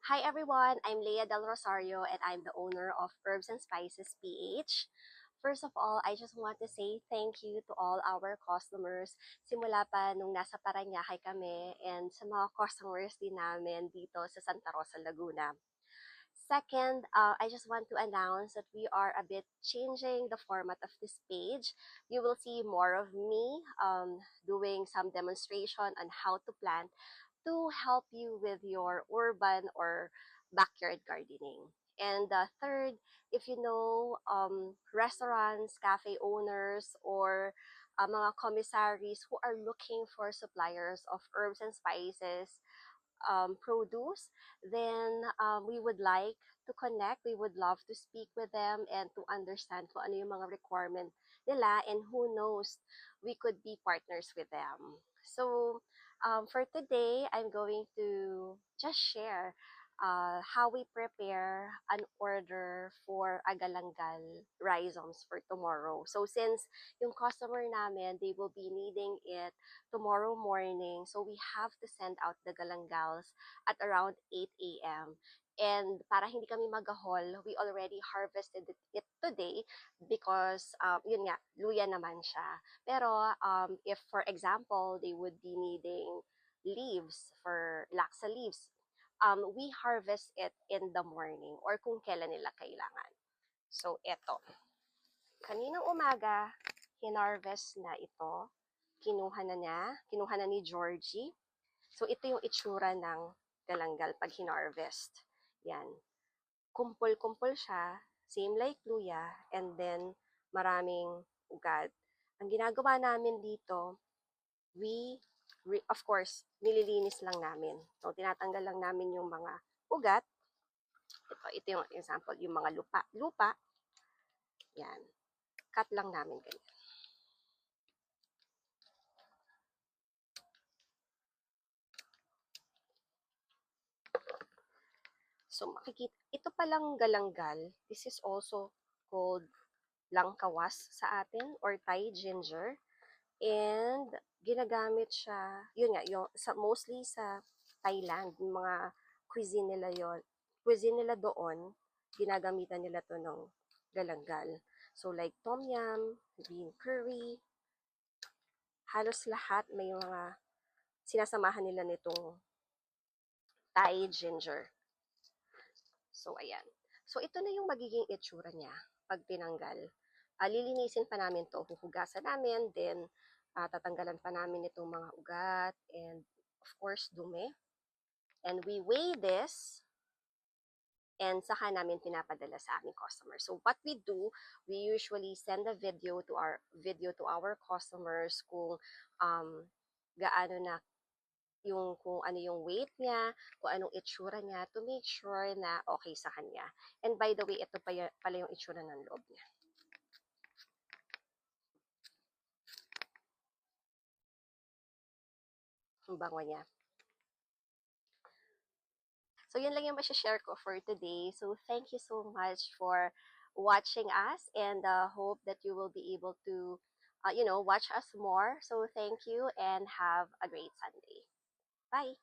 Hi everyone, I'm Leah Del Rosario and I'm the owner of Herbs and Spices PH. First of all, I just want to say thank you to all our customers simula pa nung nasa Parañaque kami and sa mga customers din namin dito sa Santa Rosa, Laguna. Second, I just want to announce that we are a bit changing the format of this page. You will see more of me doing some demonstration on how to plant to help you with your urban or backyard gardening. And third, if you know restaurants, cafe owners, or mga commissaries who are looking for suppliers of herbs and spices, produce, then we would like to connect. We would love to speak with them and to understand kung ano yung mga requirement nila, and who knows, we could be partners with them. So for today, I'm going to just share how we prepare an order for agalangal rhizomes for tomorrow. So since yung customer namin, they will be needing it tomorrow morning. So we have to send out the galanggals at around 8 a.m. And para hindi kami magahol, we already harvested it today because, yun nga, luya naman siya. Pero if, for example, they would be needing leaves for laksa leaves, we harvest it in the morning or kung kailan nila kailangan. So, eto. Kaninang umaga, hinarvest na ito. Kinuha na ni Georgie. So, ito yung itsura ng galanggal pag hinarvest. Yan. Kumpul-kumpul siya, same like luya, and then maraming ugat. Ang ginagawa namin dito, of course, nililinis lang namin. So, tinatanggal lang namin yung mga ugat. Ito yung example, yung mga lupa. Yan. Cut lang namin ganyan. So, makikita, ito palang galanggal, this is also called langkawas sa atin or Thai ginger. And ginagamit siya, yun nga, mostly sa Thailand, yung mga cuisine nila doon, ginagamitan nila to ng galanggal. So like tom yum, green curry, halos lahat may mga sinasamahan nila nitong Thai ginger. So, ayan. So, ito na yung magiging itsura niya pag tinanggal. Lilinisin pa namin to, huhugasan namin, then tatanggalan pa namin itong mga ugat, and of course, dumi. And we weigh this, and saka namin pinapadala sa aming customer. So, what we do, we usually send a video to our customers kung gaano na kung ano yung weight niya, kung anong itsura niya, to make sure na okay sa kanya. And by the way, ito pala yung itsura ng loob niya. Ang bango niya. So, yun lang yung share ko for today. So, thank you so much for watching us, and hope that you will be able to, watch us more. So, thank you and have a great Sunday. Bye!